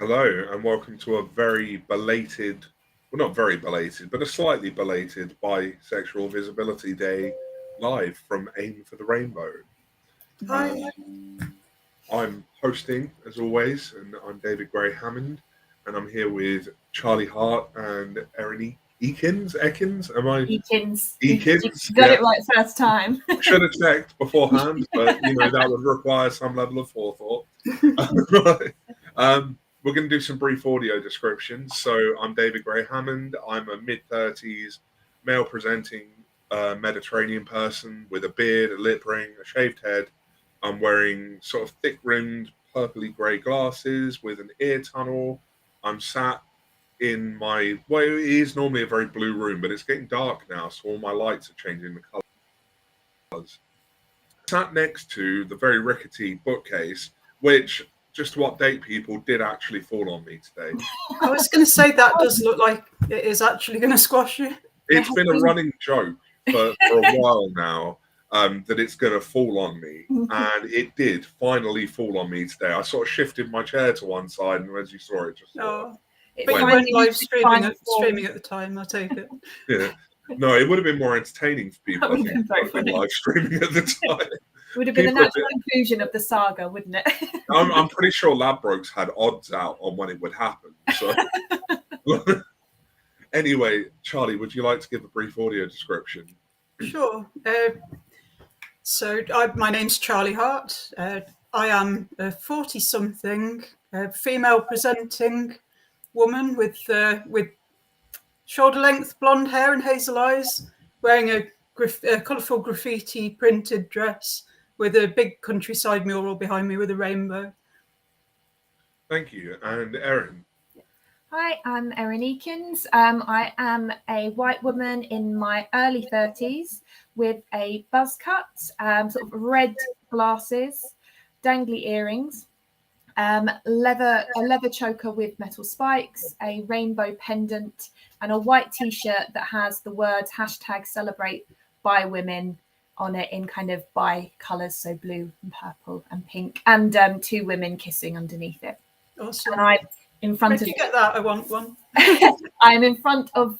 Hello, and welcome to a very belated, well, not very belated, but a slightly belated Bisexual Visibility Day live from Aim for the Rainbow. Hi. I'm hosting, as always, and I'm David Gray Hammond, and I'm here with Charlie Hart and Erin Ekins. Ekins? Am I? Ekins. Ekins? You got it right first time. Should have checked beforehand, but that would require some level of forethought. We're going to do some brief audio descriptions. So I'm David Gray Hammond. I'm a mid-30s male presenting Mediterranean person with a beard, a lip ring, a shaved head. I'm wearing sort of thick-rimmed purpley grey glasses with an ear tunnel. I'm sat in it is normally a very blue room, but it's getting dark now, so all my lights are changing the colours. Sat next to the very rickety bookcase, which, just to update people, did actually fall on me today. I was going to say that does look like it is actually going to squash you. It's been a running joke for a while now that it's going to fall on me, and it did finally fall on me today. I sort of shifted my chair to one side, and as you saw, it just but you weren't live streaming at the time, I take it. Yeah. No, it would have been more entertaining for people. I think, if I'd been live streaming at the time. It would have been the natural conclusion of the saga, wouldn't it? I'm pretty sure Ladbrokes had odds out on when it would happen. So, anyway, Charlie, would you like to give a brief audio description? Sure. My name's Charlie Hart. I am a 40-something female presenting woman with shoulder-length blonde hair and hazel eyes, wearing a colourful graffiti printed dress with a big countryside mural behind me with a rainbow. Thank you. And Erin? Hi, I'm Erin Ekins. I am a white woman in my early 30s with a buzz cut, sort of red glasses, dangly earrings, a leather choker with metal spikes, a rainbow pendant, and a white t-shirt that has the words #celebrate bi women on it in kind of bi colours, so blue and purple and pink, and two women kissing underneath it. Awesome. And I'm in front Did you get that? I want one. I'm in front of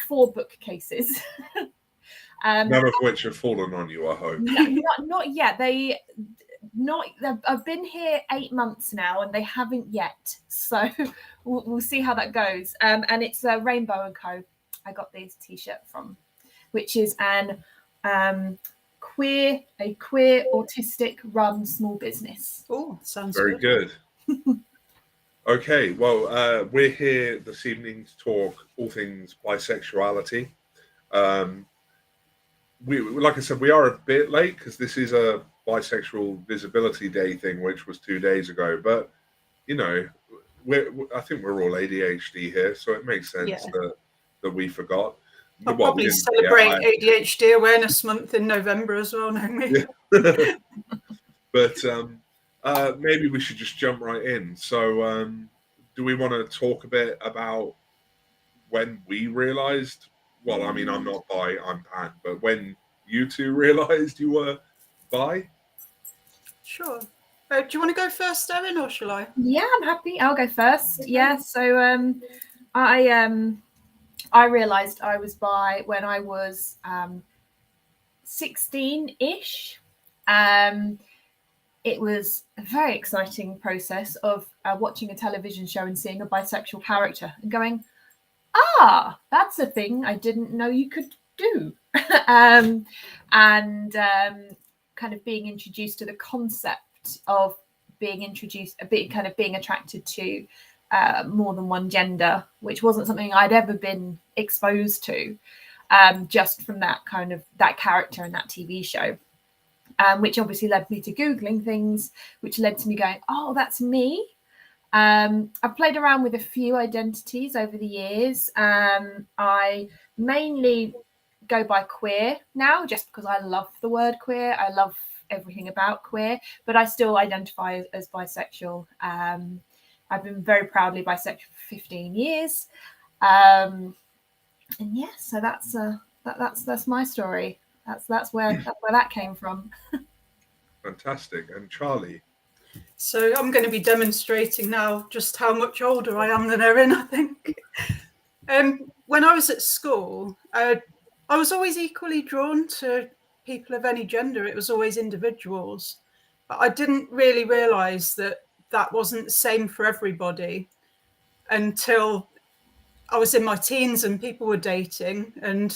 4 bookcases. None of which have fallen on you, I hope. Not yet. I've been here 8 months now, and they haven't yet. So we'll see how that goes. And it's Rainbow & Co. I got this T-shirt from, which is an queer autistic run small business. Oh, sounds very good. Okay, well, we're here this evening to talk all things bisexuality. Like I said, we are a bit late because this is a Bisexual Visibility Day thing, which was 2 days ago. But I think we're all ADHD here, so it makes sense that we forgot. I'll probably celebrate ADHD Awareness Month in November as well, don't we? Yeah. But maybe we should just jump right in. So do we want to talk a bit about when we realized, well, I mean, I'm not bi, I'm pan, but when you two realized you were bi? Sure. Do you want to go first, Erin, or shall I? Yeah, I'm happy. I'll go first. Yeah, so I realized I was bi when I was 16-ish. It was a very exciting process of watching a television show and seeing a bisexual character and going, that's a thing I didn't know you could do. And kind of being introduced to the concept of being attracted to more than one gender, which wasn't something I'd ever been exposed to, just from that character in that TV show. Which obviously led me to Googling things, which led to me going, that's me. I've played around with a few identities over the years. I mainly go by queer now, just because I love the word queer. I love everything about queer, but I still identify as bisexual. I've been very proudly bisexual for 15 years. And yeah, so that's my story. That's where that came from. Fantastic. And Charlie? So I'm going to be demonstrating now just how much older I am than Erin, I think. When I was at school, I was always equally drawn to people of any gender. It was always individuals. But I didn't really realise that that wasn't the same for everybody until I was in my teens and people were dating and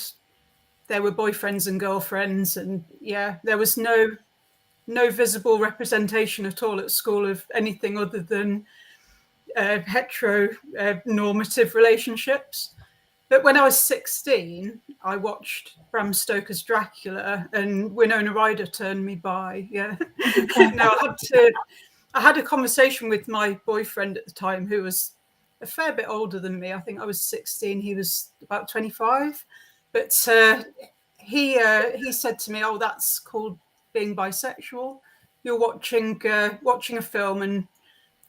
there were boyfriends and girlfriends. And yeah, there was no visible representation at all at school of anything other than heteronormative relationships. But when I was 16, I watched Bram Stoker's Dracula, and Winona Ryder turned me bi. Yeah. Now I had a conversation with my boyfriend at the time, who was a fair bit older than me. I think I was 16; he was about 25. But he said to me, "Oh, that's called being bisexual. You're watching a film and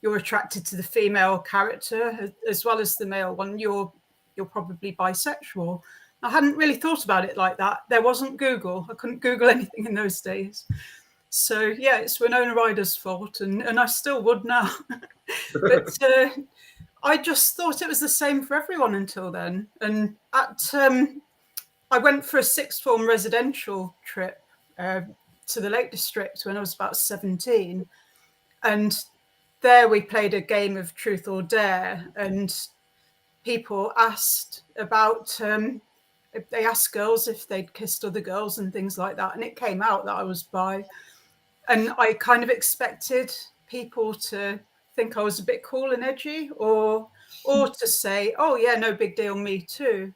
you're attracted to the female character as well as the male one. You're probably bisexual." I hadn't really thought about it like that. There wasn't Google. I couldn't Google anything in those days. So yeah, it's Winona Ryder's fault, and I still would now. But I just thought it was the same for everyone until then. And I went for a sixth form residential trip to the Lake District when I was about 17, and there we played a game of truth or dare, and people asked about if they asked girls if they'd kissed other girls and things like that, and it came out that I was bi. And I kind of expected people to think I was a bit cool and edgy, or to say, "Oh yeah, no big deal, me too."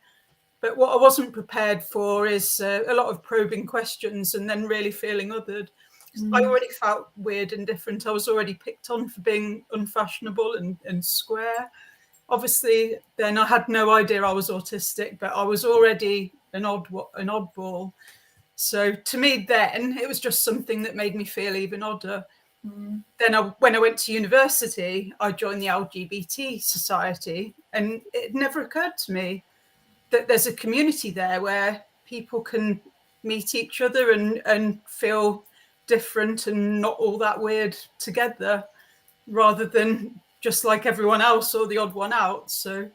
But what I wasn't prepared for is a lot of probing questions and then really feeling othered. I already felt weird and different. I was already picked on for being unfashionable and square. Obviously, then I had no idea I was autistic, but I was already an oddball. So to me, then it was just something that made me feel even odder. Then when I went to university, I joined the LGBT society, and it never occurred to me that there's a community there where people can meet each other and feel different and not all that weird together, rather than just like everyone else or the odd one out. So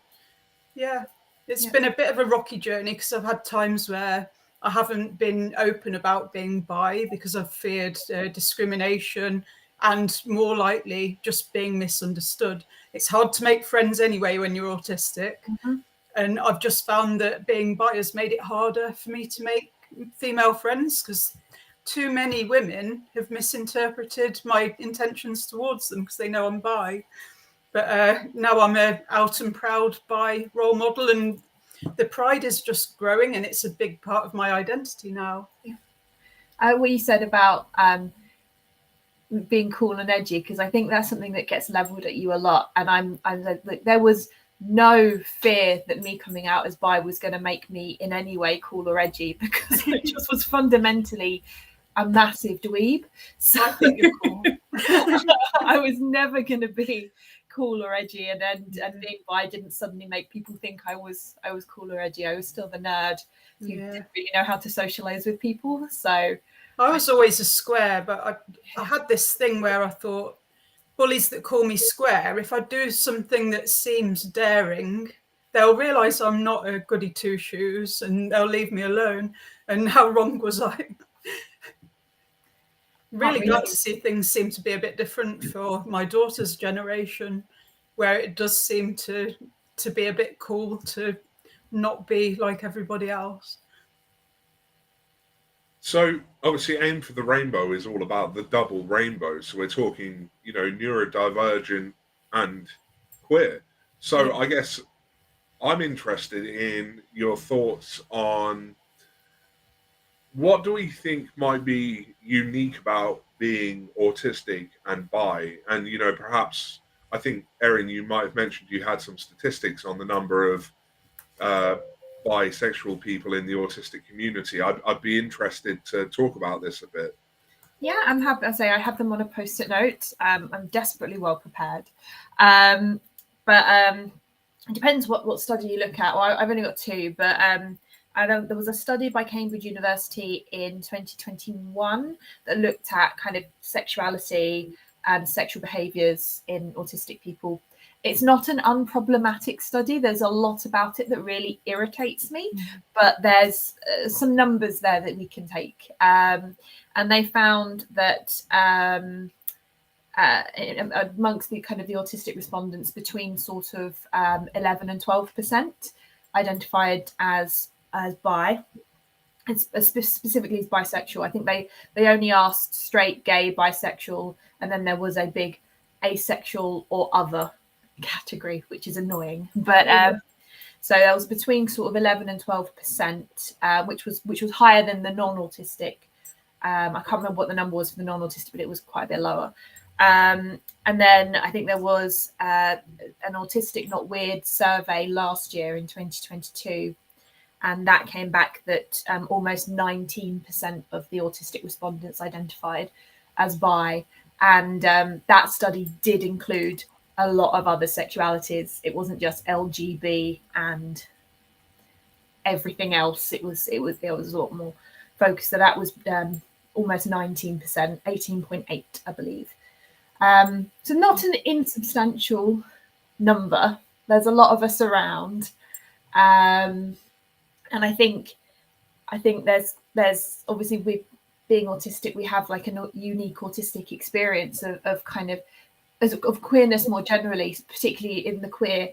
yeah, it's been a bit of a rocky journey, because I've had times where I haven't been open about being bi because I've feared discrimination and, more likely, just being misunderstood. It's hard to make friends anyway when you're autistic. And I've just found that being bi has made it harder for me to make female friends, because too many women have misinterpreted my intentions towards them because they know I'm bi. But now I'm a out and proud bi role model, and the pride is just growing, and it's a big part of my identity now. What you said about being cool and edgy, because I think that's something that gets leveled at you a lot. And I'm like, there was no fear that me coming out as bi was going to make me in any way cool or edgy, because I just was fundamentally a massive dweeb. So I think you're cool. I was never going to be cool or edgy, and being bi didn't suddenly make people think I was cool or edgy. I was still the nerd who didn't really know how to socialize with people. So I was always a square, but I had this thing where I thought, bullies that call me square, if I do something that seems daring, they'll realise I'm not a goody two-shoes and they'll leave me alone. And how wrong was I? Really glad to see things seem to be a bit different for my daughter's generation, where it does seem to be a bit cool to not be like everybody else. So obviously Aim for the Rainbow is all about the double rainbow. So we're talking, neurodivergent and queer. So I guess I'm interested in your thoughts on what do we think might be unique about being autistic and bi? And, perhaps, I think, Erin, you might have mentioned you had some statistics on the number of bisexual people in the autistic community. I'd be interested to talk about this a bit. Yeah, I'm happy to say I have them on a post-it note. I'm desperately well prepared. But it depends what study you look at. Well, I've only got two, but I know there was a study by Cambridge University in 2021 that looked at kind of sexuality and sexual behaviours in autistic people. It's not an unproblematic study. There's a lot about it that really irritates me, but there's some numbers there that we can take. And they found that amongst the kind of the autistic respondents, between sort of 11 and 12% identified as bi, and specifically as bisexual. I think they only asked straight, gay, bisexual, and then there was a big asexual or other category, which is annoying. But so that was between sort of 11 and 12%, which was higher than the non-autistic. I can't remember what the number was for the non-autistic, but it was quite a bit lower. And then I think there was an Autistic Not Weird survey last year in 2022, and that came back that almost 19% of the autistic respondents identified as bi, and that study did include a lot of other sexualities. It wasn't just LGB and everything else. There was a lot more focus. So that was almost 19%, 18.8, I believe. So not an insubstantial number. There's a lot of us around, and I think there's obviously, with being autistic, we have like a unique autistic experience of kind of queerness more generally, particularly in the queer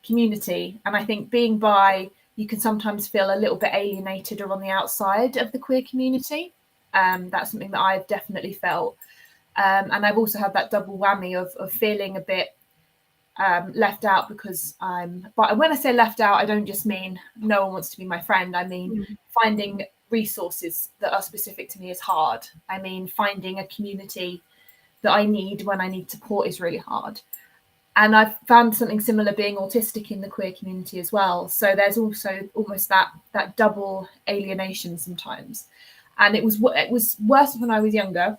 community. And I think being bi, you can sometimes feel a little bit alienated or on the outside of the queer community. That's something that I've definitely felt. And I've also had that double whammy of feeling a bit left out, because but when I say left out, I don't just mean no one wants to be my friend. I mean finding resources that are specific to me is hard. I mean finding a community that I need when I need support is really hard. And I've found something similar being autistic in the queer community as well. So there's also almost that double alienation sometimes. And it was worse when I was younger,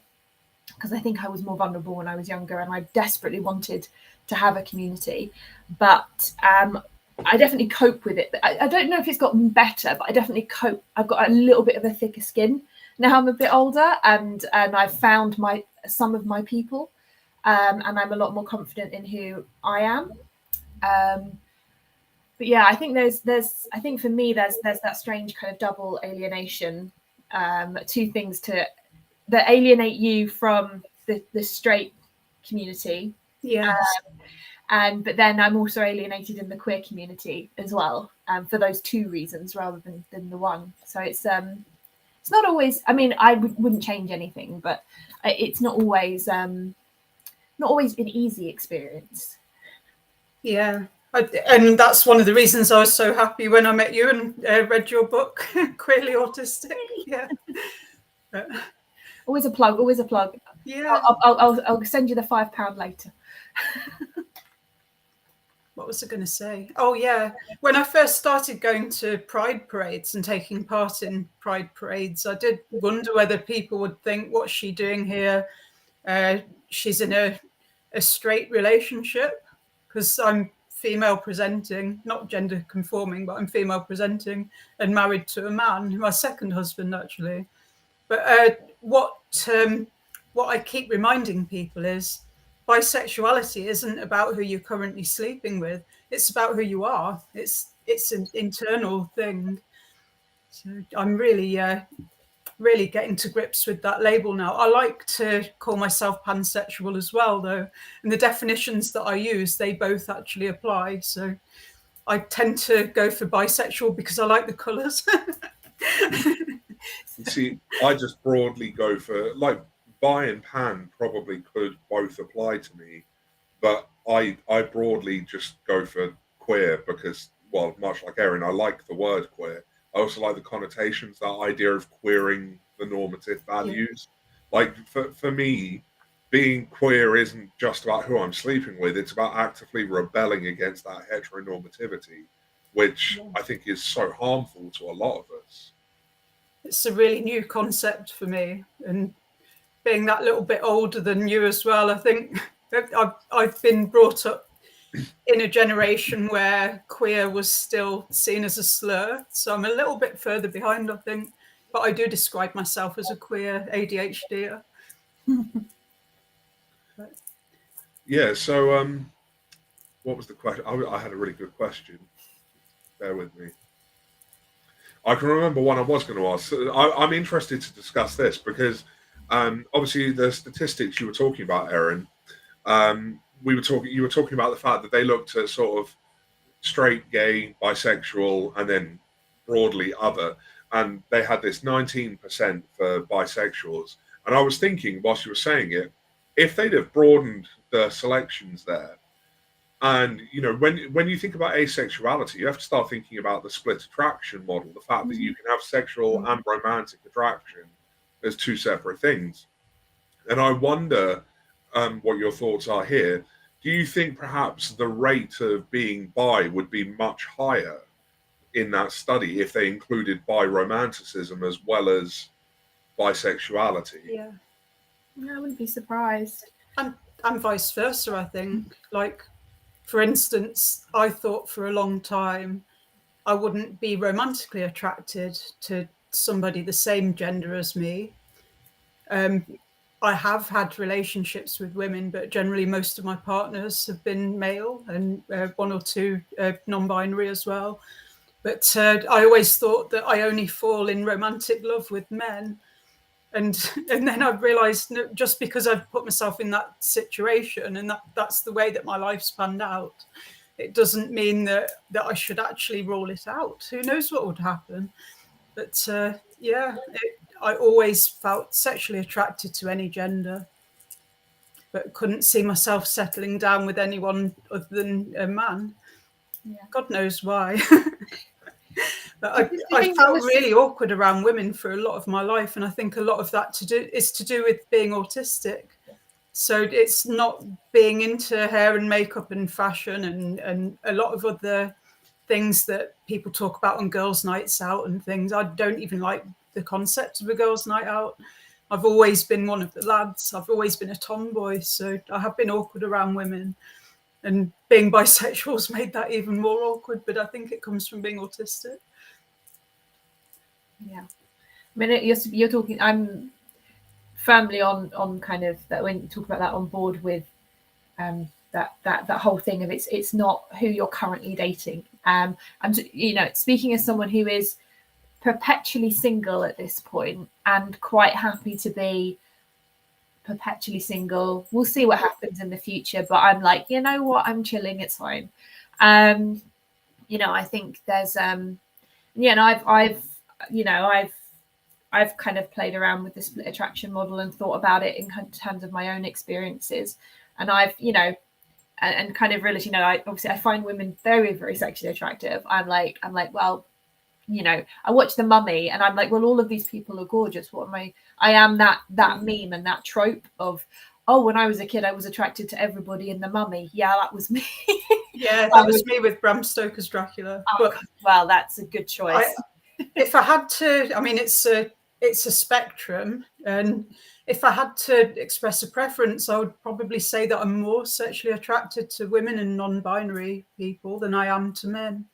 because I think I was more vulnerable when I was younger, and I desperately wanted to have a community. But I definitely cope with it. I don't know if it's gotten better, but I definitely cope. I've got a little bit of a thicker skin now I'm a bit older, and I've found some of my people, and I'm a lot more confident in who I am. But yeah, I think I think for me there's that strange kind of double alienation. Two things that alienate you from the straight community. Yeah. But then I'm also alienated in the queer community as well, for those two reasons rather than the one. So it's not always. I mean, I wouldn't change anything, but it's not always an easy experience. Yeah. And that's one of the reasons I was so happy when I met you and read your book, Queerly Autistic. Yeah. Always a plug. Yeah. I'll send you the £5 later. What was I going to say? Oh, yeah. When I first started going to pride parades and taking part in pride parades, I did wonder whether people would think, what's she doing here? She's in a straight relationship, because I'm female presenting, not gender conforming, but I'm female presenting and married to a man, my second husband, actually. But what I keep reminding people is, bisexuality isn't about who you're currently sleeping with. It's about who you are. It's an internal thing. So I'm really getting to grips with that label now. I like to call myself pansexual as well, though. And the definitions that I use, they both actually apply. So I tend to go for bisexual because I like the colours. See, I just broadly go for, like, bi and pan probably could both apply to me, but I broadly just go for queer because, well, much like Erin, I like the word queer. I also like the connotations, that idea of queering the normative values. Yeah. Like, for me, being queer isn't just about who I'm sleeping with, it's about actively rebelling against that heteronormativity, which I think is so harmful to a lot of us. It's a really new concept for me, and being that little bit older than you as well, I think I've been brought up in a generation where queer was still seen as a slur. So I'm a little bit further behind, I think. But I do describe myself as a queer ADHDer. Yeah. So, what was the question? I had a really good question. Bear with me. I can remember one I was going to ask. I'm interested to discuss this because, obviously, the statistics you were talking about, Erin. You were talking about the fact that they looked at sort of straight, gay, bisexual, and then broadly other, and they had this 19% for bisexuals. And I was thinking, whilst you were saying it, if they'd have broadened the selections there, and when you think about asexuality, you have to start thinking about the split attraction model, the fact that you can have sexual and romantic attraction as two separate things. And I wonder what your thoughts are here. Do you think perhaps the rate of being bi would be much higher in that study if they included bi-romanticism as well as bisexuality? Yeah, I wouldn't be surprised. and vice versa, I think. Like, for instance, I thought for a long time I wouldn't be romantically attracted to somebody the same gender as me. I have had relationships with women, but generally most of my partners have been male, and one or two non-binary as well. But I always thought that I only fall in romantic love with men. And then I realised, just because I've put myself in that situation and that's the way that my life's panned out, it doesn't mean that I should actually rule it out. Who knows what would happen? But I always felt sexually attracted to any gender, but couldn't see myself settling down with anyone other than a man. Yeah. God knows why. But I felt really awkward around women for a lot of my life, and I think a lot of that is to do with being autistic. So it's not being into hair and makeup and fashion and a lot of other things that people talk about on girls' nights out and things. I don't even like the concept of a girls' night out. I've always been one of the lads. I've always been a tomboy, so I have been awkward around women. And being bisexual's made that even more awkward, but I think it comes from being autistic. Yeah, I mean, you're talking. I'm firmly on kind of that when you talk about that, on board with that whole thing of it's not who you're currently dating. And speaking as someone who is perpetually single at this point and quite happy to be perpetually single. We'll see what happens in the future, but I'm like, you know what, I'm chilling, it's fine. I think there's and I've kind of played around with the split attraction model and thought about it in terms of my own experiences, and I've and kind of realized, I find women very, very sexually attractive. I'm like, well, I watch The Mummy and I'm like, well, all of these people are gorgeous. What am I? I am that meme and that trope of, oh, when I was a kid, I was attracted to everybody in The Mummy. Yeah, that was me. Yeah, that was me with Bram Stoker's Dracula. Oh, but well, that's a good choice. If I had to, I mean, it's a spectrum, and if I had to express a preference, I would probably say that I'm more sexually attracted to women and non-binary people than I am to men.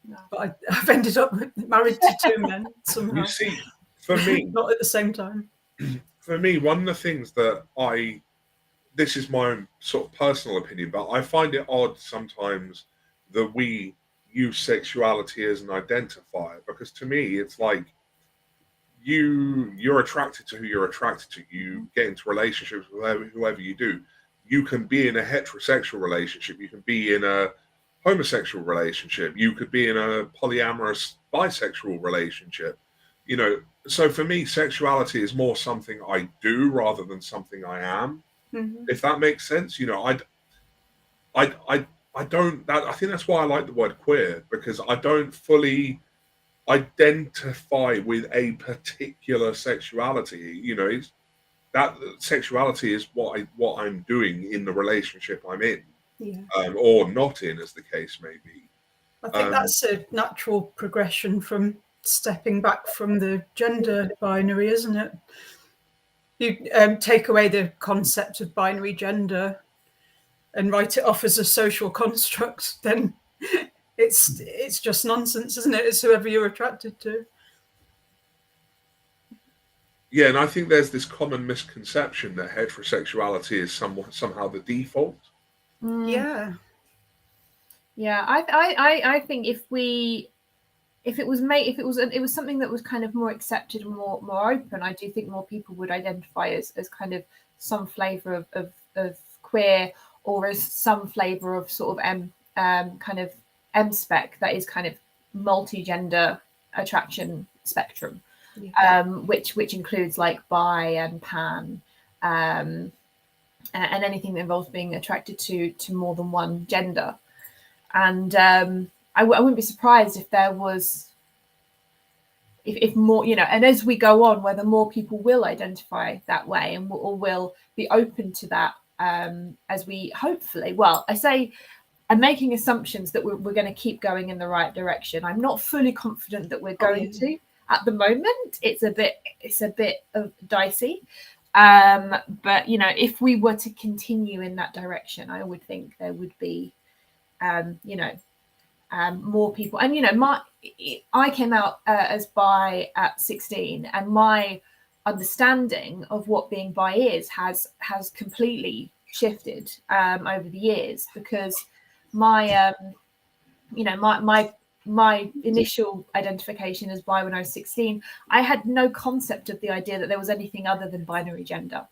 No. But I've ended up married to two men somehow. You see, for me, not at the same time. For me, one of the things that this is my own sort of personal opinion, but I find it odd sometimes that we use sexuality as an identifier, because to me, it's like you're attracted to who you're attracted to. You get into relationships with whoever you do. You can be in a heterosexual relationship. You can be in a homosexual relationship. You could be in a polyamorous bisexual relationship. So for me, sexuality is more something I do rather than something I am. Mm-hmm. If that makes sense, I don't. I think that's why I like the word queer, because I don't fully identify with a particular sexuality. That sexuality is what I'm doing in the relationship I'm in, or not in, as the case may be. I think that's a natural progression from stepping back from the gender binary, isn't it? You take away the concept of binary gender and write it off as a social construct, then it's just nonsense, isn't it? It's whoever you're attracted to. Yeah, and I think there's this common misconception that heterosexuality is somehow the default. Yeah. Yeah, I think if it was something that was kind of more accepted and more open, I do think more people would identify as kind of some flavour of queer, or as some flavour of sort of kind of M-spec, that is kind of multi-gender attraction spectrum, which includes like bi and pan, and anything that involves being attracted to more than one gender. And I wouldn't be surprised if there was, if more, and as we go on, whether more people will identify that way and or will be open to that, as we hopefully, well, I say I'm making assumptions that we're going to keep going in the right direction. I'm not fully confident that we're going to at the moment. It's a bit of dicey. But if we were to continue in that direction, I would think there would be more people. And I came out as bi at 16, and my understanding of what being bi is has completely shifted over the years, because my my initial identification as bi when I was 16, I had no concept of the idea that there was anything other than binary gender.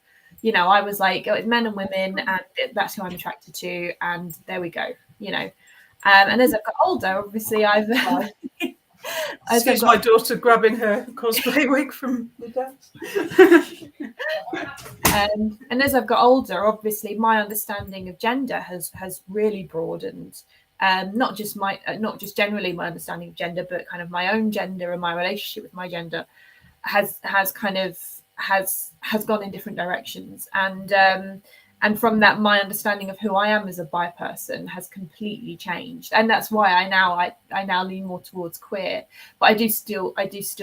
I was like, oh, it's men and women, and that's who I'm attracted to, and there we go. And as I've got older, obviously I've Excuse my daughter grabbing her cosplay wig from the desk. And as I've got older, obviously my understanding of gender has really broadened. Not just generally my understanding of gender, but kind of my own gender and my relationship with my gender has gone in different directions. And from that, my understanding of who I am as a bi person has completely changed, and that's why I now lean more towards queer. But I do still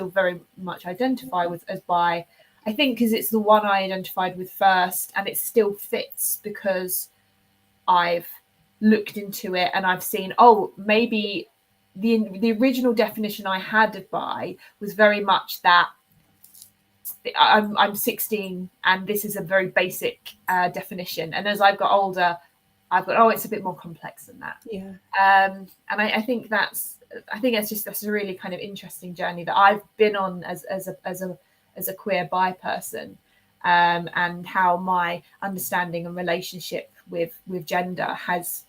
very much identify as bi. I think because it's the one I identified with first, and it still fits because I've looked into it and I've seen, oh, maybe the original definition I had of bi was very much that I'm 16 and this is a very basic definition. And as I've got older, I've got, oh, it's a bit more complex than that. Yeah. And I think that's a really kind of interesting journey that I've been on as a queer bi person, and how my understanding and relationship with gender has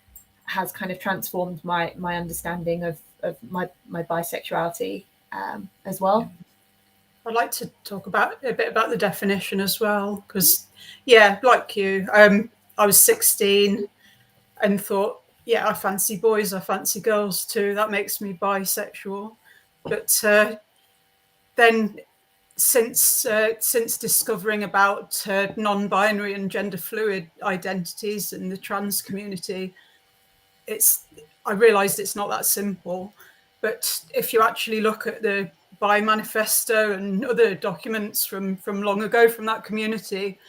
kind of transformed my understanding of my bisexuality as well. I'd like to talk a bit about the definition as well, because, yeah, like you, I was 16 and thought, yeah, I fancy boys, I fancy girls too. That makes me bisexual. But then, since discovering about non-binary and gender fluid identities in the trans community, I realised it's not that simple. But if you actually look at the Bi Manifesto and other documents from long ago from that community,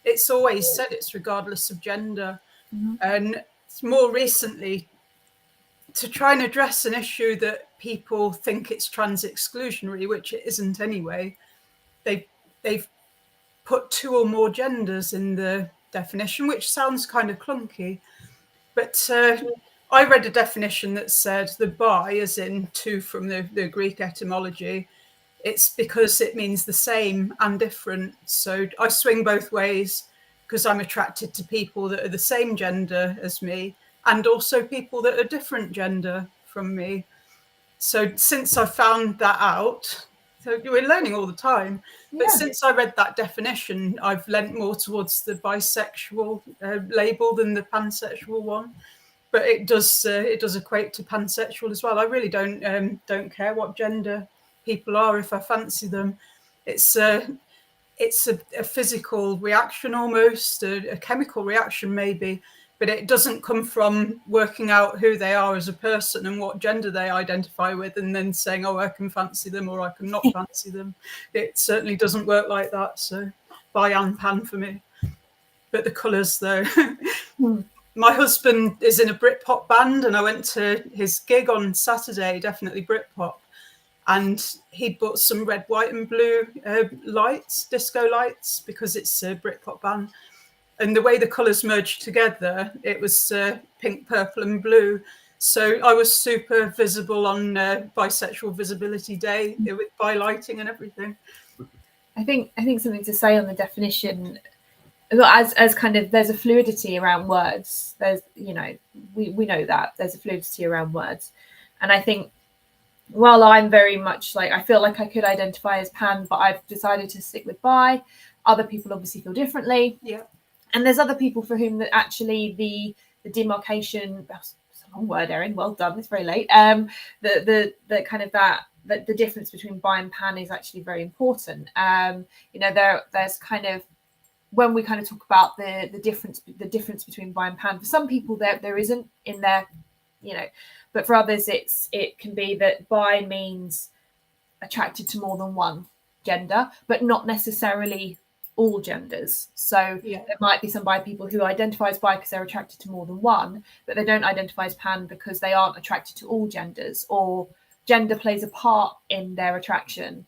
it's always said it's regardless of gender. Mm-hmm. And more recently, to try and address an issue that people think it's trans exclusionary, which it isn't anyway, they've put 2 or more genders in the definition, which sounds kind of clunky. But I read a definition that said the bi, as in 2 from the Greek etymology, it's because it means the same and different. So I swing both ways, because I'm attracted to people that are the same gender as me, and also people that are different gender from me. So since I found that out, so we're learning all the time, but since I read that definition, I've lent more towards the bisexual label than the pansexual one. But it does equate to pansexual as well. I really don't care what gender people are if I fancy them. It's a physical reaction, almost a chemical reaction maybe, but it doesn't come from working out who they are as a person and what gender they identify with and then saying, oh, I can fancy them or I can not fancy them. It certainly doesn't work like that. So bi and pan for me. But the colours though. My husband is in a Britpop band, and I went to his gig on Saturday, definitely Britpop. and he'd bought some red, white, and blue lights, disco lights, because it's a Britpop band. And the way the colours merged together, it was pink, purple, and blue. So I was super visible on Bisexual Visibility Day with bi lighting and everything. I think something to say on the definition, as kind of, there's a fluidity around words. There's, you know, we know that there's a fluidity around words, and I think, while I'm very much like, I feel like I could identify as pan, but I've decided to stick with bi. Other people obviously feel differently. Yeah. And there's other people for whom that actually the demarcation, that's a long word, Erin, well done, it's very late. The kind of that the difference between bi and pan is actually very important. You know, there's kind of, when we kind of talk about the difference between bi and pan, for some people there isn't in there, you know, but for others it can be that bi means attracted to more than one gender, but not necessarily all genders. So there might be some bi people who identify as bi because they're attracted to more than one, but they don't identify as pan because they aren't attracted to all genders, or gender plays a part in their attraction.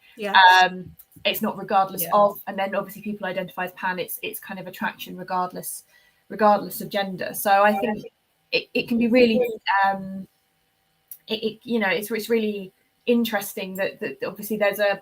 It's not regardless of, and then obviously people identify as pan, it's kind of attraction regardless of gender. So I think it can be really you know, it's really interesting that obviously there's a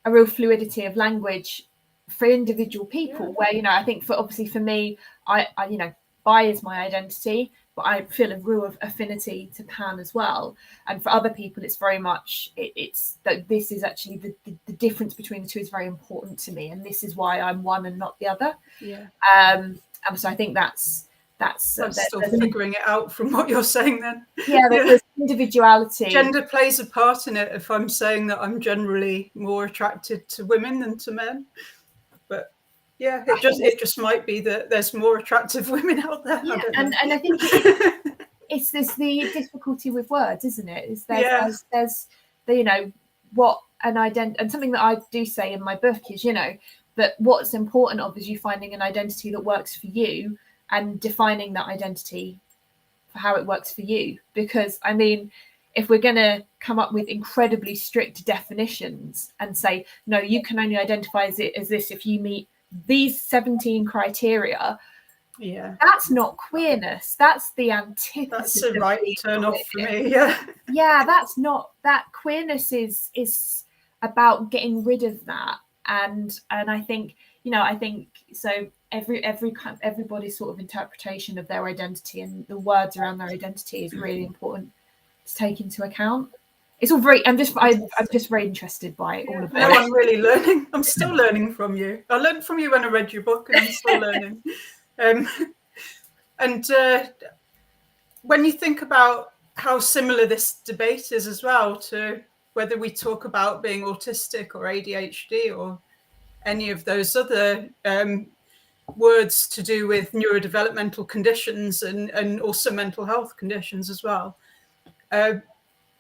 real fluidity of language for individual people, where, you know, I think for me, I you know, bi is my identity, but I feel a real affinity to pan as well. And for other people, it's very much it's that this is actually the difference between the two is very important to me, and this is why I'm one and not the other. And so I think that's still figuring it out from what you're saying then. There's individuality. Gender plays a part in it. If I'm saying that I'm generally more attracted to women than to men, but it just might be that there's more attractive women out there. And I think it's the difficulty with words, isn't it? There's the, you know, what an identity, and something that I do say in my book is, you know, that what's important is you finding an identity that works for you and defining that identity for how it works for you. Because I mean, if we're going to come up with incredibly strict definitions and say, no, you can only identify as this if you meet these 17 criteria, that's not queerness. That's the antithesis. That's a right turn off for me. That's not, that queerness is about getting rid of that. And I think, you know, so everybody's sort of interpretation of their identity and the words around their identity is really important to take into account. It's all very, I'm just very interested by all of it. No, I'm really learning. I'm still learning from you. I learned from you when I read your book, and I'm still learning. When you think about how similar this debate is as well to whether we talk about being autistic or ADHD or any of those other words to do with neurodevelopmental conditions and also mental health conditions as well.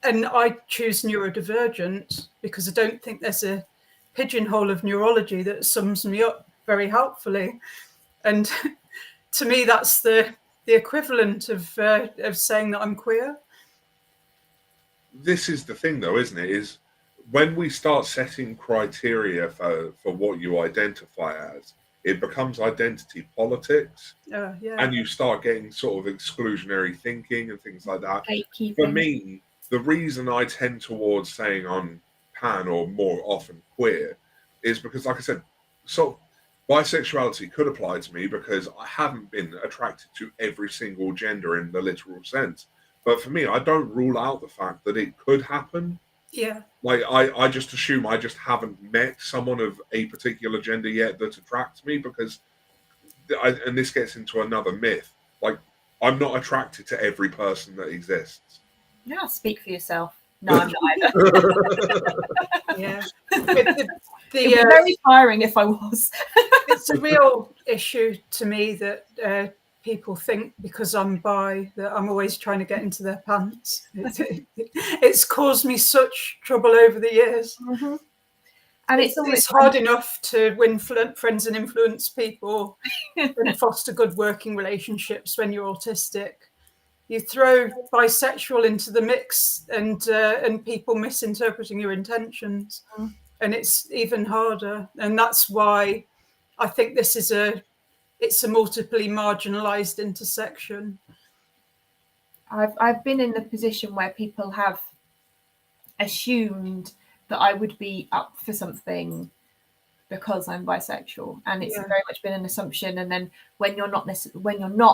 And I choose neurodivergent because I don't think there's a pigeonhole of neurology that sums me up very helpfully. And to me, that's the equivalent of saying that I'm queer. This is the thing, though, isn't it? Is when we start setting criteria for what you identify as, it becomes identity politics. And you start getting sort of exclusionary thinking and things like that. For me, the reason I tend towards saying I'm pan or more often queer is because, like I said, sort of bisexuality could apply to me because I haven't been attracted to every single gender in the literal sense. But for me, I don't rule out the fact that it could happen. Like, I just assume I just haven't met someone of a particular gender yet that attracts me, because, and this gets into another myth, like, I'm not attracted to every person that exists. Yeah, speak for yourself. No, I'm not either. It would be very tiring if I was. It's a real issue to me that people think because I'm bi that I'm always trying to get into their pants. It's caused me such trouble over the years. And it's hard enough to win friends and influence people and foster good working relationships when you're autistic. you throw bisexual into the mix, and people misinterpreting your intentions, and it's even harder. And that's why I think this is it's a multiply marginalized intersection. I've been in the position where people have assumed that I would be up for something because I'm bisexual, and it's very much been an assumption. And then when you're not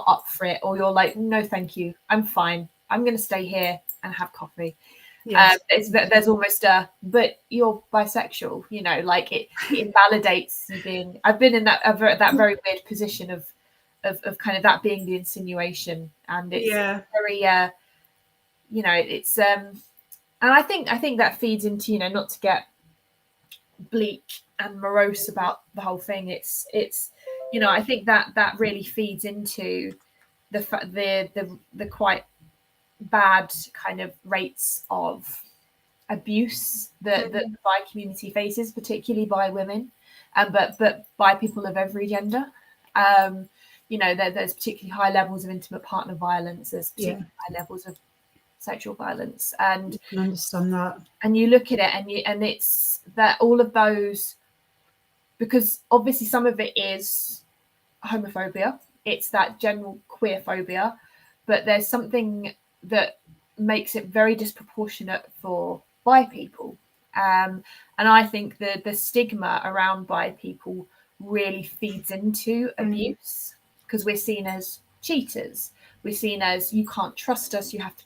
up for it, or you're like, no, thank you, I'm fine, I'm going to stay here and have coffee. Yes. There's almost but you're bisexual, you know, like it invalidates you being. I've been in that very weird position of kind of that being the insinuation, and it's very you know, it's and I think that feeds into, you know, not to get bleak and morose about the whole thing. It's you know, I think that really feeds into the quite bad kind of rates of abuse that the bi community faces, particularly by women, but by people of every gender. You know, there's particularly high levels of intimate partner violence. There's particularly high levels of sexual violence, and I can understand that. And you look at it, and it's that all of those, because obviously some of it is homophobia, it's that general queer phobia, but there's something that makes it very disproportionate for bi people, and I think the stigma around bi people really feeds into abuse, because we're seen as cheaters, we're seen as, you can't trust us, you have to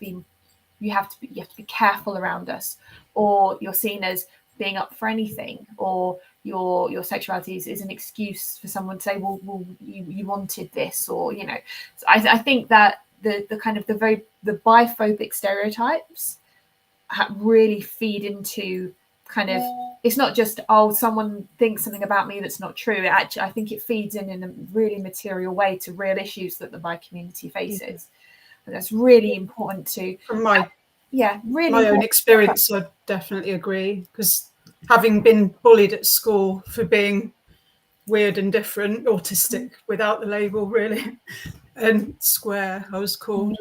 be careful around us, or you're seen as being up for anything, or your sexuality is an excuse for someone to say, well you wanted this, or, you know. So I think that the kind of the biphobic stereotypes really feed into kind of, it's not just, oh, someone thinks something about me that's not true. Actually, I think it feeds in a really material way to real issues that the bi community faces. And that's really important to, from my really own experience. I definitely agree, because having been bullied at school for being weird and different, autistic without the label really, and square I was called,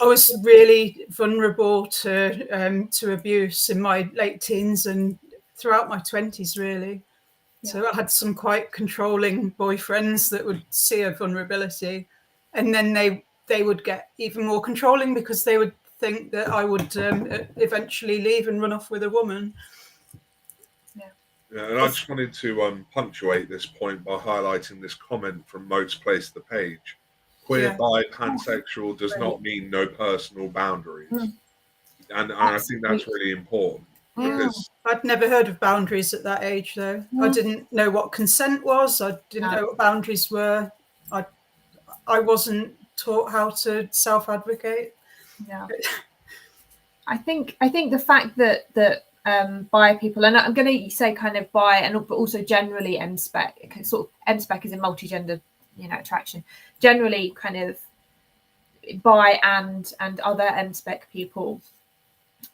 I was really vulnerable to abuse in my late teens and throughout my 20s really. So I had some quite controlling boyfriends that would see a vulnerability, and then they would get even more controlling, because they would think that I would eventually leave and run off with a woman. Yeah, and I just wanted to punctuate this point by highlighting this comment from Moats Place the Page. Queer, bi, pansexual does not mean no personal boundaries. And I think that's really important, because I'd never heard of boundaries at that age, though. I didn't know what consent was. I didn't know what boundaries were. I wasn't taught how to self-advocate. Yeah. I think the fact that bi people, and I'm going to say kind of bi, and but also generally MSpec, sort of MSpec is a multi-gender, you know, attraction. Generally, kind of bi and other MSpec people,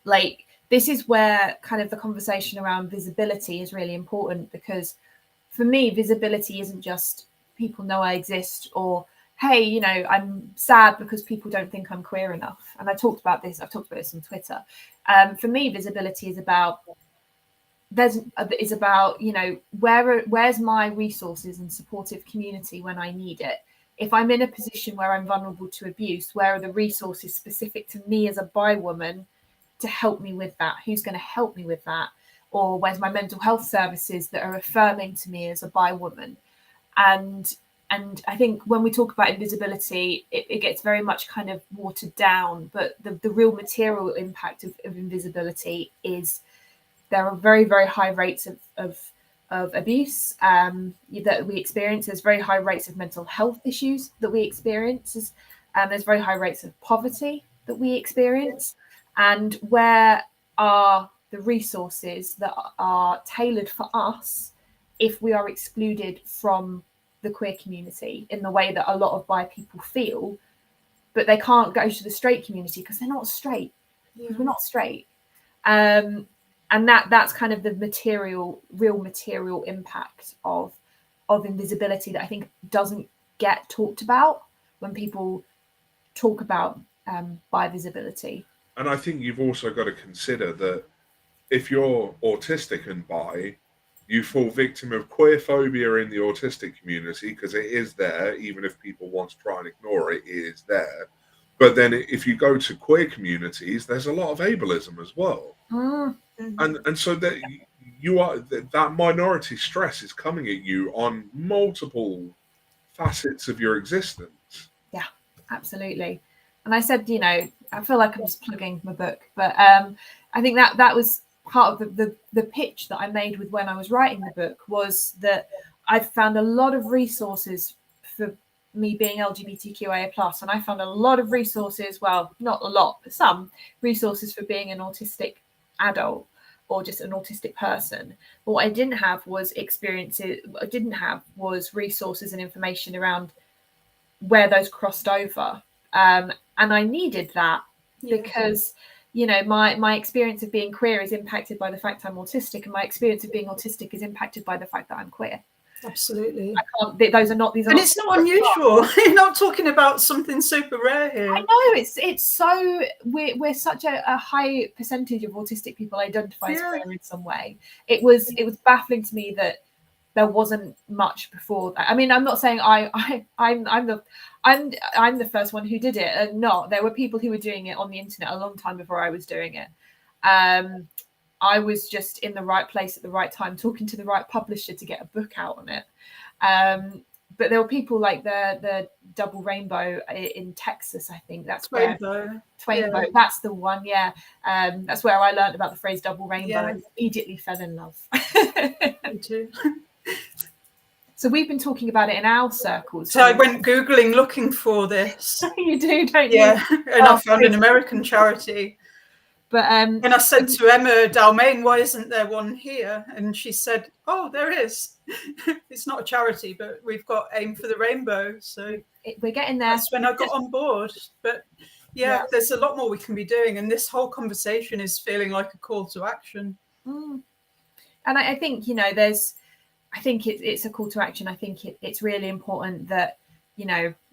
like, this is where kind of the conversation around visibility is really important, because for me, visibility isn't just people know I exist, or hey, you know, I'm sad because people don't think I'm queer enough. And I've talked about this on Twitter. For me, visibility is about, you know, where's my resources and supportive community when I need it? If I'm in a position where I'm vulnerable to abuse, where are the resources specific to me as a bi woman to help me with that? Who's going to help me with that? Or where's my mental health services that are affirming to me as a bi woman? And I think when we talk about invisibility, it gets very much kind of watered down. But the real material impact of invisibility is, there are very, very high rates of abuse that we experience. There's very high rates of mental health issues that we experience. There's very high rates of poverty that we experience. And where are the resources that are tailored for us if we are excluded from the queer community in the way that a lot of bi people feel, but they can't go to the straight community because they're not straight. We're not straight. And that's kind of the real material impact of invisibility that I think doesn't get talked about when people talk about by visibility. And I think you've also got to consider that if you're autistic and bi, you fall victim of queer phobia in the autistic community because it is there, even if people want to try and ignore it, it is there. But then if you go to queer communities, there's a lot of ableism as well. And so that you are that minority stress is coming at you on multiple facets of your existence. Yeah, absolutely. And I said, I feel like I'm just plugging my book, but I think that was part of the pitch that I made with when I was writing the book, was that I've found a lot of resources for me being LGBTQIA+, and I found a lot of resources, well, not a lot, but some resources for being an autistic adult or just an autistic person. But what I didn't have was resources and information around where those crossed over. And I needed that because, my experience of being queer is impacted by the fact I'm autistic, and my experience of being autistic is impacted by the fact that I'm queer. Absolutely. These are not. And it's not unusual. You're not talking about something super rare here. I know, it's so we're such a high percentage of autistic people identify as queer in some way. It was baffling to me that there wasn't much before that. I mean, I'm not saying I'm the first one who did it, and there were people who were doing it on the internet a long time before I was doing it. I was just in the right place at the right time, talking to the right publisher to get a book out on it. But there were people like the Double Rainbow in Texas, I think. That's Twainbow. Yeah. That's the one, yeah. That's where I learned about the phrase double rainbow and immediately fell in love. Me too. So we've been talking about it in our circles. So I went Googling looking for this. You do, don't you? Yeah, and I found an American charity. But and I said to Emma Dalmain, why isn't there one here? And she said, oh, there is. It's not a charity, but we've got Aim for the Rainbow. So we're getting there. That's when I got on board. But yeah, there's a lot more we can be doing. And this whole conversation is feeling like a call to action. And I think, I think it's a call to action. I think it's really important that,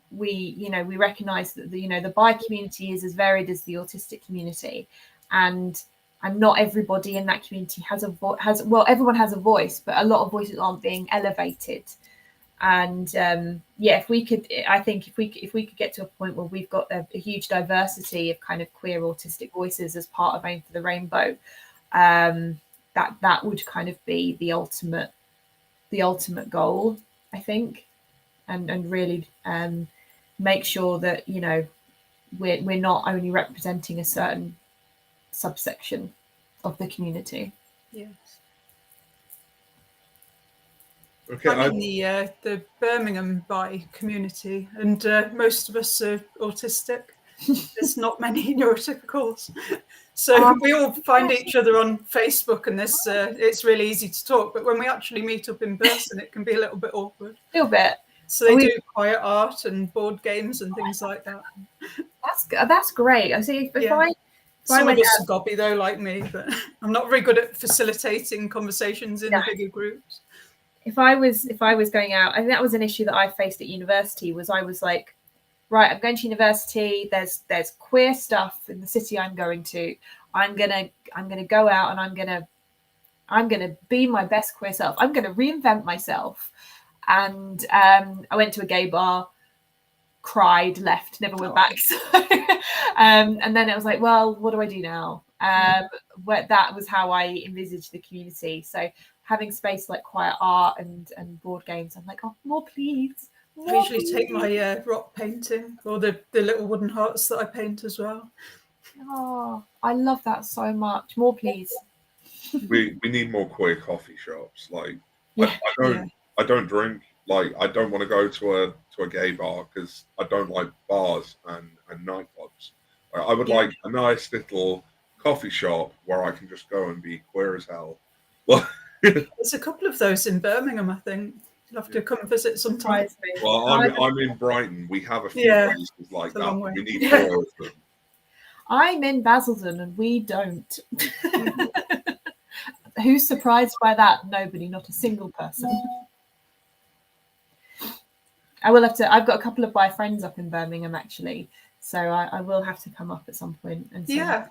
we recognize that the bi community is as varied as the autistic community. And not everybody in that community everyone has a voice, but a lot of voices aren't being elevated. And if we could get to a point where we've got a huge diversity of kind of queer autistic voices as part of Aim for the Rainbow, that would kind of be the ultimate goal, I think, and really make sure that we're not only representing a certain subsection of the community. Yes. Okay, I'm in the Birmingham bi community, and most of us are autistic. There's not many neurotypicals, so we all find each other on Facebook, and it's really easy to talk. But when we actually meet up in person, it can be a little bit awkward. A little bit. So they do quiet art and board games and things like that. That's great. I see. Some of us are gobby though, like me, but I'm not very good at facilitating conversations in bigger groups. If I was going out, I think that was an issue that I faced at university. Was I was like, right, I'm going to university. There's queer stuff in the city I'm going to. I'm gonna go out and I'm gonna be my best queer self. I'm gonna reinvent myself. And I went to a gay bar, cried, left, never went back. So, and then it was like, well, what do I do now? That was how I envisaged the community. So having space like quiet art and board games, I'm like, oh, more please. I usually take my rock painting or the little wooden hearts that I paint as well. Oh, I love that so much. More please. We need more queer coffee shops. Like I don't drink. Like I don't want to go to a gay bar because I don't like bars and nightclubs. I would like a nice little coffee shop where I can just go and be queer as hell. There's a couple of those in Birmingham, I think. You'll have to come visit sometime. Well, I'm in Brighton. We have a few places like that. We need more of them. I'm in Basildon and we don't. Who's surprised by that? Nobody, not a single person. I will have to. I've got a couple of bi friends up in Birmingham actually, So I will have to come up at some point and sing. Yeah,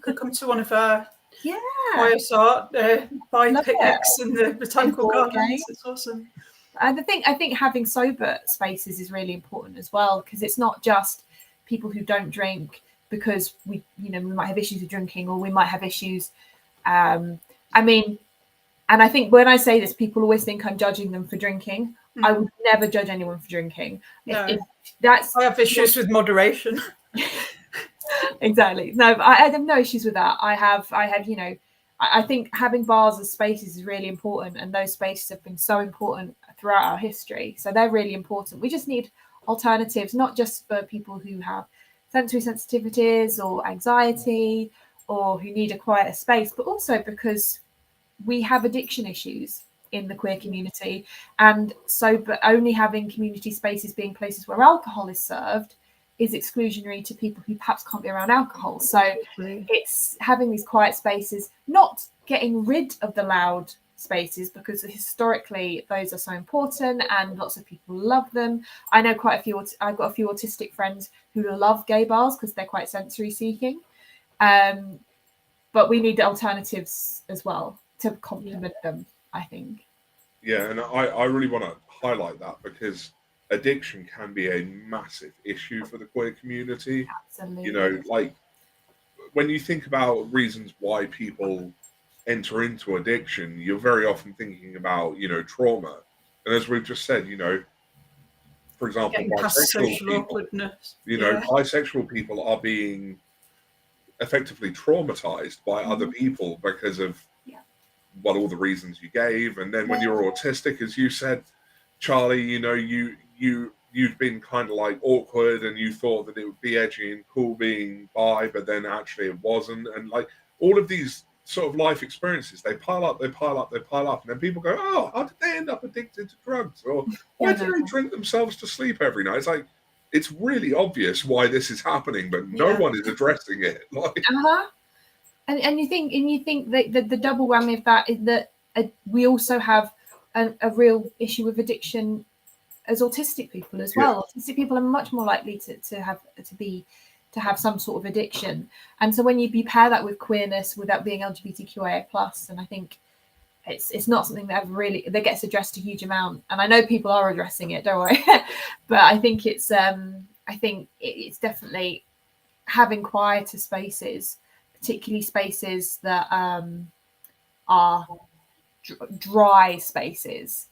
could come to one of our Yeah, quiet art by Love picnics in the botanical board gardens. games. It's awesome. And I think having sober spaces is really important as well, because it's not just people who don't drink because we might have issues with drinking, or we might have issues. I mean, and I think when I say this, people always think I'm judging them for drinking. I would never judge anyone for drinking. No. If that's I have issues with moderation. Exactly. No, but I have no issues with that. I have, I think having bars as spaces is really important, and those spaces have been so important throughout our history. So they're really important. We just need alternatives, not just for people who have sensory sensitivities or anxiety, or who need a quieter space, but also because we have addiction issues in the queer community. And so, but only having community spaces being places where alcohol is served is exclusionary to people who perhaps can't be around alcohol. So it's having these quiet spaces, not getting rid of the loud spaces, because historically those are so important and lots of people love them. I know I've got a few autistic friends who love gay bars because they're quite sensory seeking. But we need alternatives as well to complement them, I think. Yeah, and I really want to highlight that, because addiction can be a massive issue for the queer community. Absolutely. Like when you think about reasons why people enter into addiction, you're very often thinking about, trauma. And as we've just said, for example, bisexual people are being effectively traumatized by other people because of all the reasons you gave. And then when you're autistic, as you said, Charlie, you've been kind of like awkward, and you thought that it would be edgy and cool being bi, but then actually it wasn't. And like all of these sort of life experiences, they pile up, and then people go, oh, how did they end up addicted to drugs? Or why do they drink themselves to sleep every night? It's like, it's really obvious why this is happening, but no one is addressing it. Like, and you think that the double whammy of that is that we also have a real issue with addiction as autistic people as well. Autistic people are much more likely to have some sort of addiction, and so when you pair that with queerness without being LGBTQIA+, and I think it's not something that gets addressed a huge amount. And I know people are addressing it, don't worry, but I think it's definitely having quieter spaces, particularly spaces that are dry spaces,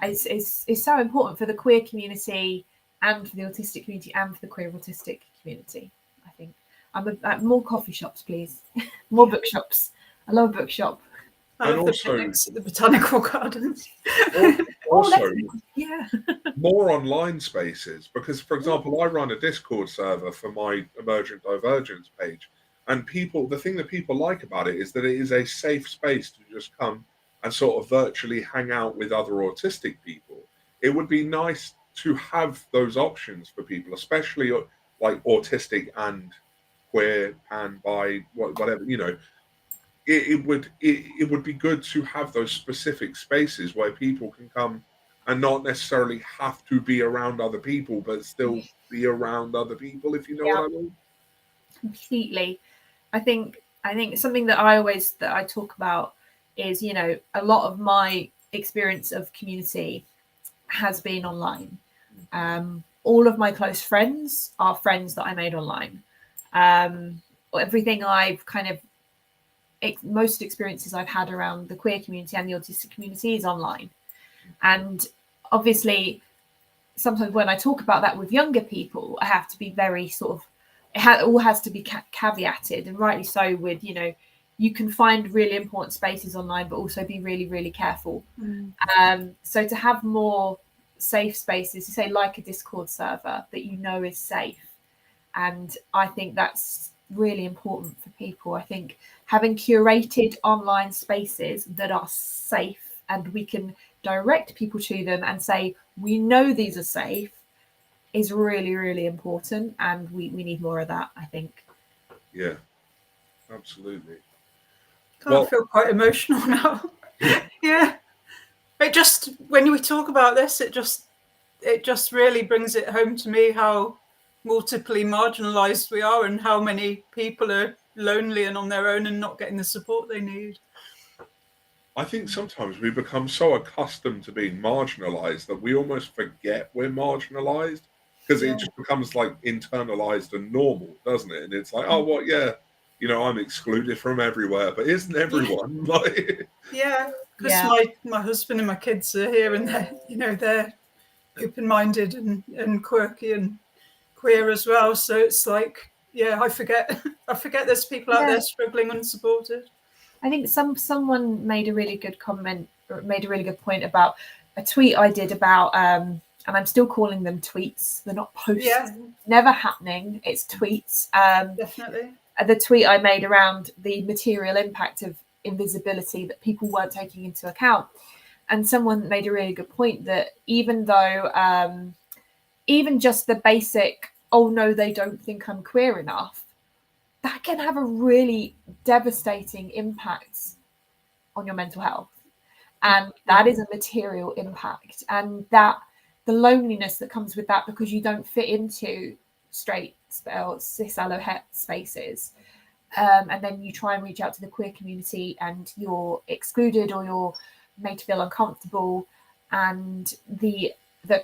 is so important for the queer community and for the autistic community and for the queer autistic community. I think more coffee shops, please. More bookshops. I love a bookshop. I love the picnics at the botanical gardens. Also, more online spaces, because, for example, I run a Discord server for my Emergent Divergence page, and the thing that people like about it is that it is a safe space to just come and sort of virtually hang out with other autistic people. It would be nice to have those options for people, especially like autistic and queer and bi, whatever, It would be good to have those specific spaces where people can come and not necessarily have to be around other people, but still be around other people, if you know what I mean. Completely. I think something that I talk about is, a lot of my experience of community has been online. All of my close friends are friends that I made online. Everything I've most experiences I've had around the queer community and the autistic community is online. And obviously, sometimes when I talk about that with younger people, I have to be very it all has to be caveated, and rightly so, with, you can find really important spaces online, but also be really, really careful. So to have more safe spaces, you say, like a Discord server that is safe. And I think that's really important for people. I think having curated online spaces that are safe and we can direct people to them and say, we know these are safe, is really, really important. And we need more of that, I think. Yeah, absolutely. I feel quite emotional now. Yeah. It just, when we talk about this, it just really brings it home to me how multiply marginalized we are, and how many people are lonely and on their own and not getting the support they need. I think sometimes we become so accustomed to being marginalized that we almost forget we're marginalized, because it just becomes like internalized and normal, doesn't it? And it's like, oh, well, yeah, you know, I'm excluded from everywhere, but isn't everyone? Like, yeah, because my husband and my kids are here, and they're open-minded and quirky and queer as well. So it's like, I forget there's people out there struggling unsupported. I think someone made a really good comment, or made a really good point about a tweet I did about, and I'm still calling them tweets. They're not posts. Yeah. Never happening. It's tweets. Definitely. The tweet I made around the material impact of invisibility that people weren't taking into account. And someone made a really good point that even though, even just the basic, oh no, they don't think I'm queer enough, that can have a really devastating impact on your mental health. And that is a material impact. And that the loneliness that comes with that, because you don't fit into straight or cis allo het spaces, and then you try and reach out to the queer community and you're excluded or you're made to feel uncomfortable, and the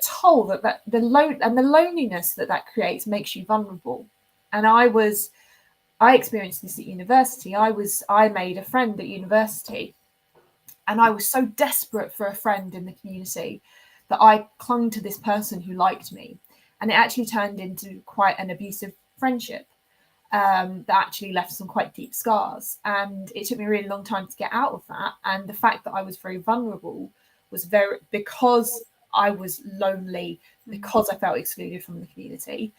toll that the loneliness that creates makes you vulnerable. And I experienced this at university. I made a friend at university, and I was so desperate for a friend in the community that I clung to this person who liked me, and it actually turned into quite an abusive friendship that actually left some quite deep scars. And it took me a really long time to get out of that. And the fact that I was very vulnerable was because I was lonely, because I felt excluded from the community.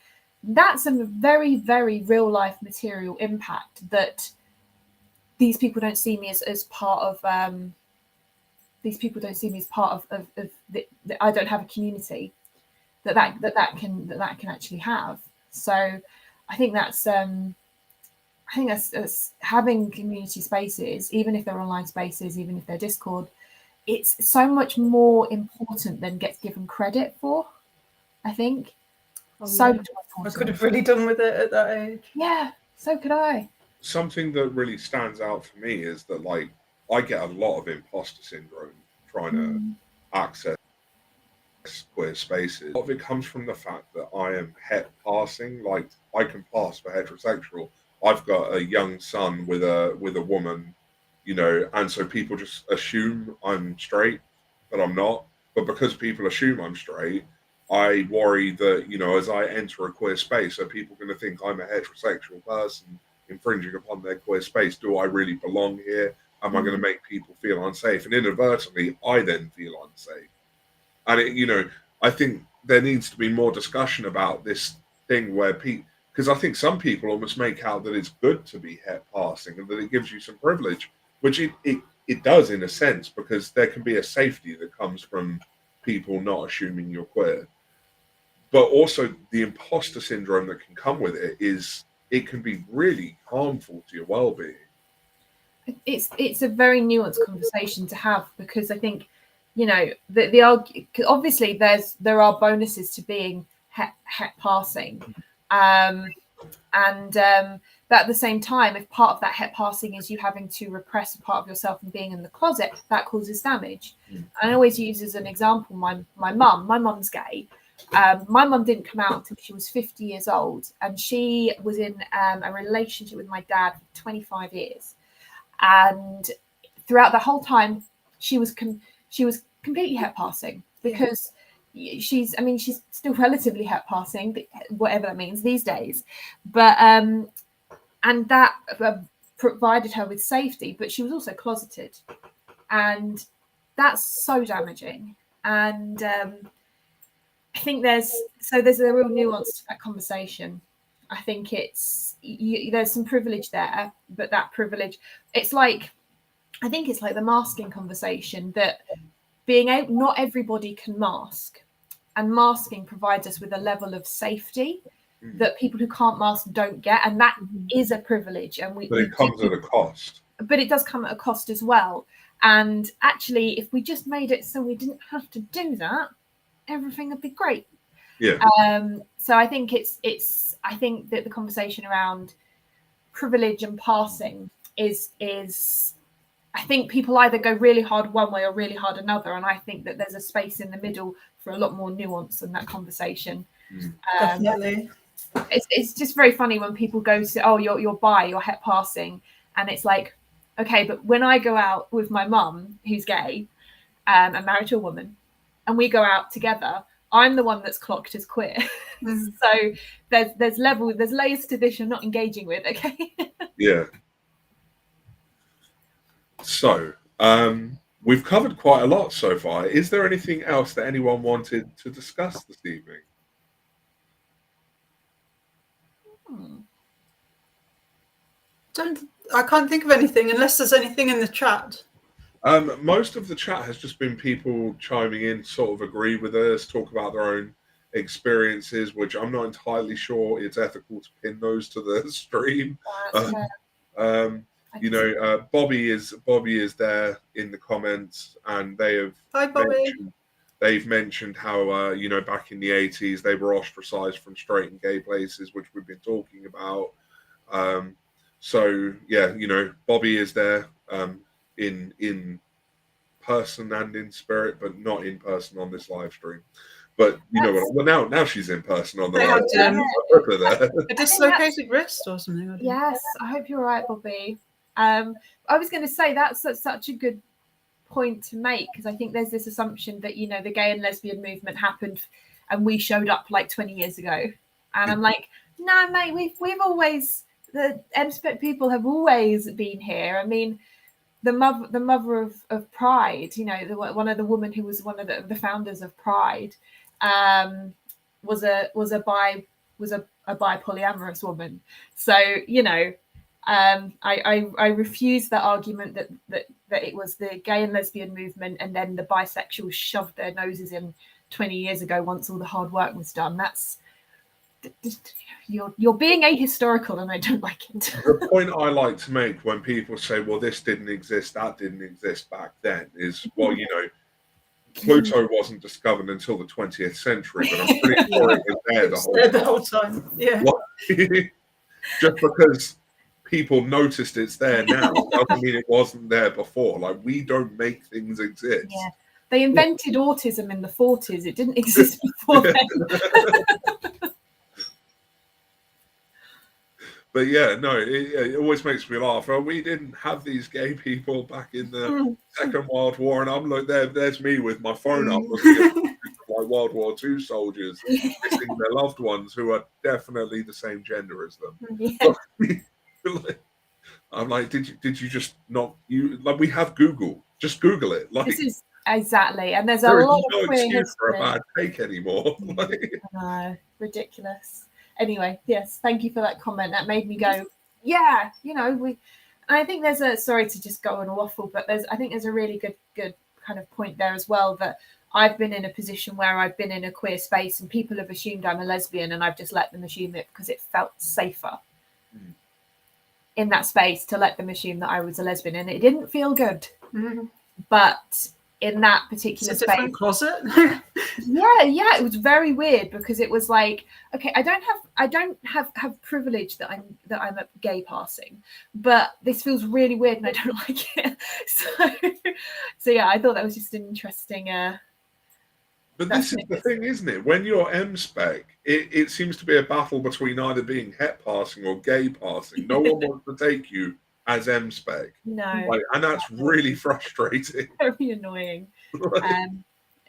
That's a very, very real life material impact that these people don't see me as part of. These people don't see me as part of I don't have a community that can actually have. So I think that's having community spaces, even if they're online spaces, even if they're Discord, it's so much more important than gets given credit for, I think. So much more I could have really done with it at that age. Yeah, so could I. Something that really stands out for me is that, like, I get a lot of imposter syndrome trying to access queer spaces. A lot of it comes from the fact that I am het passing. Like, I can pass for heterosexual. I've got a young son with a woman, you know, and so people just assume I'm straight, but I'm not. But because people assume I'm straight, I worry that, you know, as I enter a queer space, are people going to think I'm a heterosexual person infringing upon their queer space? Do I really belong here? Am I going to make people feel unsafe? And inadvertently, I then feel unsafe. And, you know, I think there needs to be more discussion about this thing where people, because I think some people almost make out that it's good to be het passing and that it gives you some privilege, which it does in a sense, because there can be a safety that comes from people not assuming you're queer. But also the imposter syndrome that can come with it can be really harmful to your well-being. It's a very nuanced conversation to have, because I think, you know, obviously there are bonuses to being het passing, but at the same time, if part of that het passing is you having to repress a part of yourself and being in the closet, that causes damage. And I always use as an example my mum's gay. My mum didn't come out until she was 50 years old, and she was in a relationship with my dad for 25 years. And throughout the whole time, she was completely het passing, because she's still relatively het passing, whatever that means these days. But and that provided her with safety, but she was also closeted, and that's so damaging. And I think there's a real nuance to that conversation. I think there's some privilege there, but that privilege, I think it's like the masking conversation, that not everybody can mask, and masking provides us with a level of safety that people who can't mask don't get, and that is a privilege. And but it comes at a cost. But it does come at a cost as well. And actually, if we just made it so we didn't have to do that, everything would be great. Yeah. So I think I think that the conversation around privilege and passing is I think people either go really hard one way or really hard another, and I think that there's a space in the middle for a lot more nuance in that conversation. Definitely. It's just very funny when people go to, oh, you're bi, you're het passing, and it's like, okay, but when I go out with my mum who's gay, and married to a woman, and we go out together, I'm the one that's clocked as queer. So there's layers to this you're not engaging with, okay? Yeah. So we've covered quite a lot so far. Is there anything else that anyone wanted to discuss this evening? I can't think of anything unless there's anything in the chat. Most of the chat has just been people chiming in, sort of agree with us, talk about their own experiences, which I'm not entirely sure it's ethical to pin those to the stream. You know, Bobby is there in the comments, and they have they've mentioned how you know, back in the 80s they were ostracized from straight and gay places, which we've been talking about. So yeah, you know, Bobby is there in person and in spirit, but not in person on this live stream. But you know what? Well, now she's in person on the live stream. A dislocated wrist or something. Yes, I hope you're right, Bobby. I was going to say that's such a good point to make, because I think there's this assumption that, you know, the gay and lesbian movement happened and we showed up like 20 years ago, and I'm like, no, mate, we've always, the MSPEC people have always been here. I mean, the mother of Pride, you know, one of the women who was one of the founders of Pride, was a bi polyamorous woman. So, you know, I refuse that argument that it was the gay and lesbian movement and then the bisexuals shoved their noses in 20 years ago once all the hard work was done. That's, you're being ahistorical, and I don't like it. The point I like to make when people say, well, this didn't exist, that didn't exist back then, is, well, you know, Pluto wasn't discovered until the 20th century, but I'm pretty sure it was there the whole time. Yeah. Just because people noticed it's there now doesn't mean it wasn't there before. Like, we don't make things exist. Yeah. They invented autism in the 40s. It didn't exist before then. But yeah, no, it always makes me laugh. Oh, we didn't have these gay people back in the Second World War, and I'm like, there's me with my phone up looking at like World War II soldiers missing their loved ones who are definitely the same gender as them. Yeah. I'm like, did you just not? You like, we have Google. Just Google it. Like, this is exactly, and there's a lot of no queer excuse for a history. bad take anymore. No, ridiculous. Anyway, yes, thank you for that comment. That made me go, yeah, you know, and I think there's a, sorry to just go on a waffle, but I think there's a really good kind of point there as well, that I've been in a position where I've been in a queer space and people have assumed I'm a lesbian, and I've just let them assume it because it felt safer in that space to let them assume that I was a lesbian, and it didn't feel good. But in that particular space, different closet. yeah, it was very weird, because it was like, okay, I don't have privilege that I'm a gay passing, but this feels really weird and I don't like it. So yeah, I thought that was just an interesting. But this is the thing, isn't it? When you're MSpec, it seems to be a battle between either being het passing or gay passing. No one wants to take you as MSpec. No. Like, and that's really frustrating. Very annoying.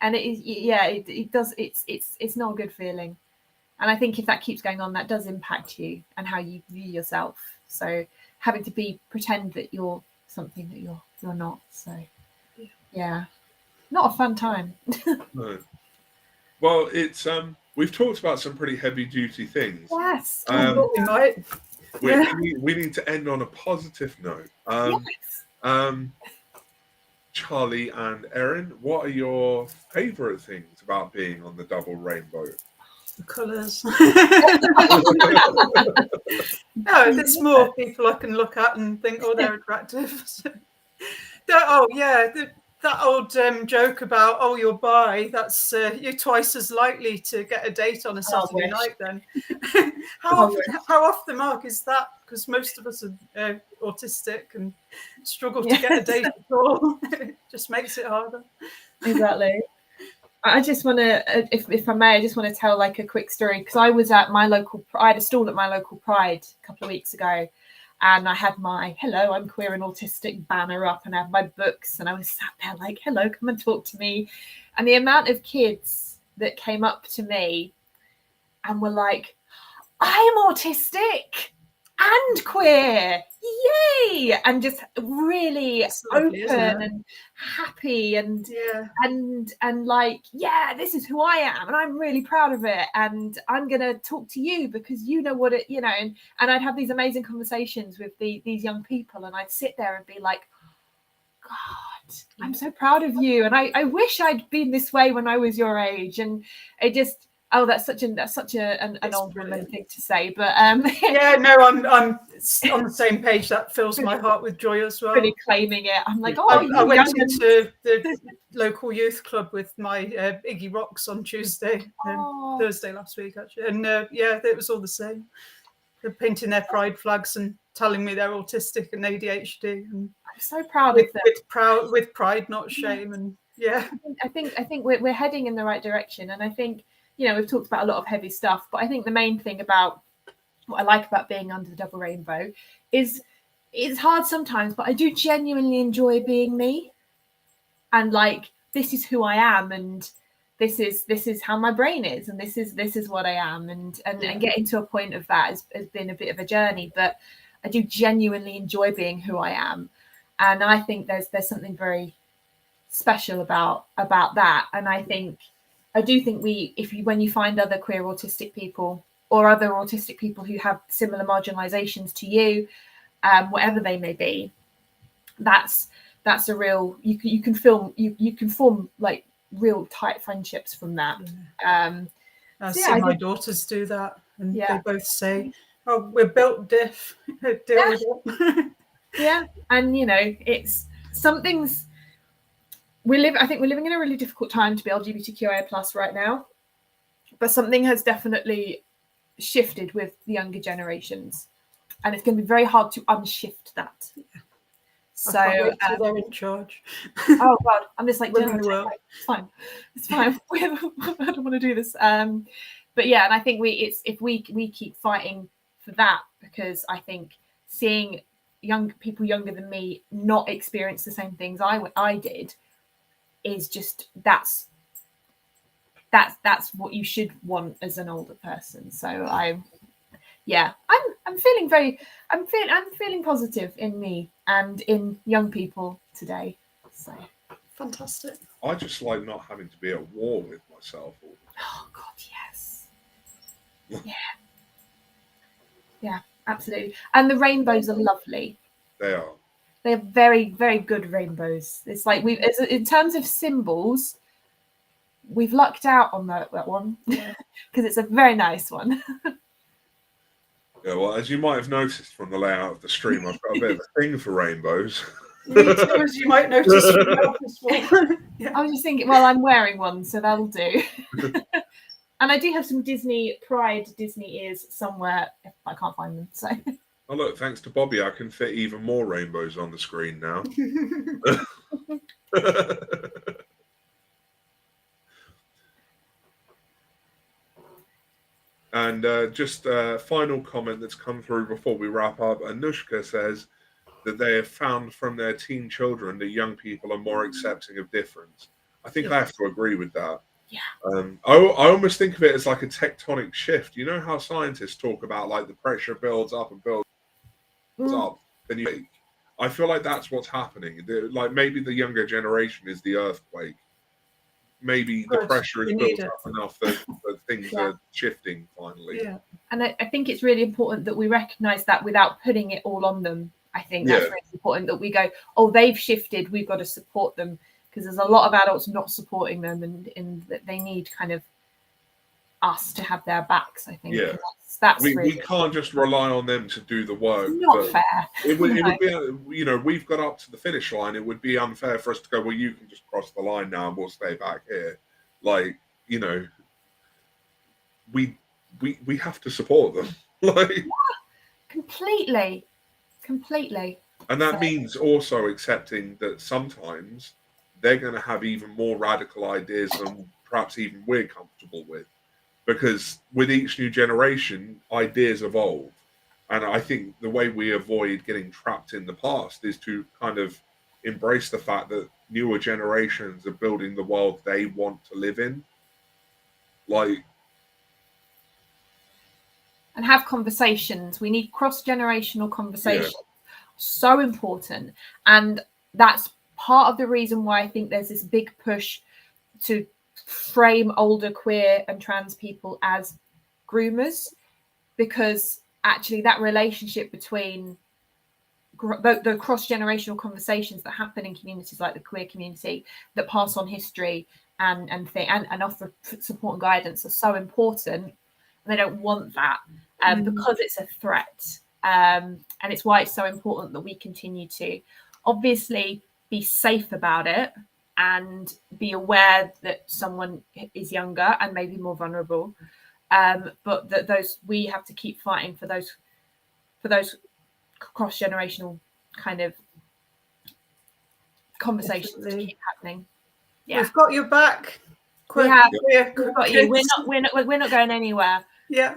And it is, yeah, it does, it's not a good feeling. And I think if that keeps going on, that does impact you and how you view yourself. So having to pretend that you're something that you're not. So yeah, not a fun time. No. Well, it's we've talked about some pretty heavy duty things. Yes. We might. We need to end on a positive note. Yes. Charlie and Erin, what are your favourite things about being on the double rainbow? The colours. No, there's more people I can look at and think, oh, they're attractive. Oh yeah, that old joke about, oh, you're bi, that's you're twice as likely to get a date on a Saturday night then. How off the mark is that? Because most of us are autistic and struggle to get a date at all. It just makes it harder. Exactly. I just want to, if I may, I just want to tell like a quick story, because I was at my local, I had a stall at my local Pride a couple of weeks ago, and I had my "Hello, I'm queer and autistic" banner up, and I had my books, and I was sat there like, "Hello, come and talk to me." And the amount of kids that came up to me and were like, "I am autistic and queer, yay!" and just really lovely, open and happy and like, yeah, this is who I am and I'm really proud of it, and I'm gonna talk to you because you know what it, you know, and I'd have these amazing conversations with these young people, and I'd sit there and be like, God, I'm so proud of you, and I wish I'd been this way when I was your age. And it just, oh, that's such an old woman thing to say, but yeah, no, I'm on the same page. That fills my heart with joy as well. Really claiming it. I'm like, I went into the local youth club with my Iggy Rocks on Tuesday and Thursday last week actually, and yeah, it was all the same. They're painting their pride flags and telling me they're autistic and ADHD, and I'm so proud of them. With pride, not shame. And yeah, I think we're heading in the right direction, and I think, you know, we've talked about a lot of heavy stuff, but I think the main thing about what I like about being under the double rainbow is it's hard sometimes, but I do genuinely enjoy being me, and like, this is who I am, and this is how my brain is, and this is what I am, and getting to a point of that has been a bit of a journey, but I do genuinely enjoy being who I am, and I think there's something very special about that. And I do think when you find other queer autistic people or other autistic people who have similar marginalizations to you, whatever they may be, that's a real, you can form like real tight friendships from that. I see my daughters do that, and they both say, "Oh, we're built diff." Deal with it. Yeah, and you know, it's something's. I think we're living in a really difficult time to be LGBTQIA+ right now, but something has definitely shifted with the younger generations, and it's going to be very hard to unshift that. Yeah. So they're in charge. Oh God, I'm just like, it's fine. I don't want to do this. But yeah, and I think if we keep fighting for that, because I think seeing young people younger than me not experience the same things I did is just that's what you should want as an older person. So I'm feeling positive in me and in young people today. So fantastic. I just like not having to be at war with myself all the time. Oh God, yes. Yeah, absolutely. And the rainbows are lovely. They are. They're very, very good rainbows. It's like in terms of symbols, we've lucked out on that one because it's a very nice one. Yeah, well, as you might have noticed from the layout of the stream, I've got a bit of a thing for rainbows. Me too, as you might notice from the office wall. Yeah. I was just thinking, well, I'm wearing one, so that'll do. And I do have some Disney ears somewhere. I can't find them, so. Oh look, thanks to Bobby, I can fit even more rainbows on the screen now. And just a final comment that's come through before we wrap up. Anushka says that they have found from their teen children that young people are more accepting of difference. I think I have to agree with that. Yeah. I almost think of it as like a tectonic shift. You know how scientists talk about like the pressure builds up and builds up, then you make. I feel like that's what's happening. Like maybe the younger generation is the earthquake. Maybe the pressure is built up enough that things are shifting finally. Yeah. And I think it's really important that we recognise that without putting it all on them. I think that's really important that we go, oh, they've shifted, we've got to support them, because there's a lot of adults not supporting them, and that they need kind of us to have their backs. I think Yeah. that's we really can't just rely on them to do the work. not fair. It would No. be, you know, we've got up to the finish line. It would be unfair for us to go, well, you can just cross the line now and we'll stay back here. Like, you know, we have to support them. Like, completely. And that means also accepting that sometimes they're going to have even more radical ideas than perhaps even we're comfortable with. Because with each new generation, ideas evolve. And I think the way we avoid getting trapped in the past is to kind of embrace the fact that newer generations are building the world they want to live in. Like, and have conversations. We need cross-generational conversations. So important. And that's part of the reason why I think there's this big push to frame older queer and trans people as groomers, because actually that relationship between the cross-generational conversations that happen in communities like the queer community that pass on history and offer support and guidance are so important, and they don't want that because it's a threat, and it's why it's so important that we continue to obviously be safe about it and be aware that someone is younger and maybe more vulnerable, but that we have to keep fighting for those cross-generational kind of conversations to keep happening. Yeah, we've got your back. We've got you. We're not going anywhere. Yeah,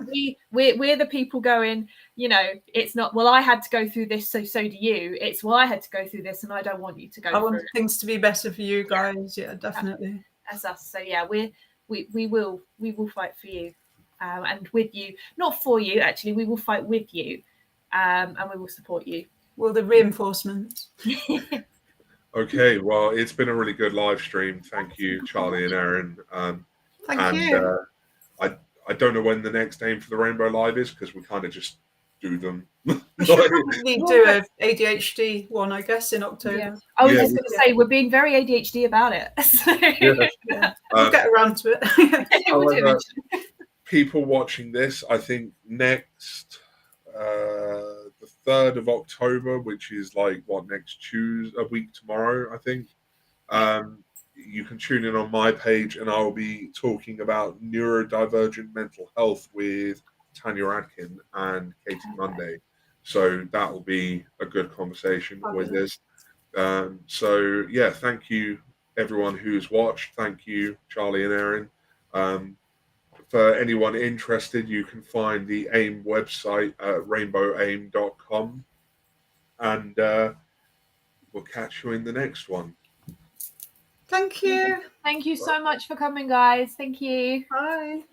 we're the people going, you know, it's not, well, I had to go through this, so do you. It's, well, I had to go through this and I don't want you to go through it. I want things to be better for you guys. Yeah, definitely. That's us. So yeah, we will fight for you, and with you, not for you, actually. We will fight with you, and we will support you. Well, the reinforcements. okay, well, it's been a really good live stream. Thank you, Charlie and Erin. Thank you. I don't know when the next aim for the Rainbow Live is, because we kind of just do them. We should probably do an ADHD one, I guess, in October. Yeah. I was just going to say, we're being very ADHD about it. We'll get around to it. However, people watching this, I think next, the 3rd of October, which is like, next Tuesday, a week tomorrow, I think. You can tune in on my page, and I'll be talking about neurodivergent mental health with Tanya Adkin and Katie Monday. So that will be a good conversation with this. So yeah, thank you everyone who's watched. Thank you, Charlie and Erin. For anyone interested, you can find the AIM website at rainbowaim.com, and we'll catch you in the next one. Thank you. Thank you so much for coming, guys. Thank you. Bye.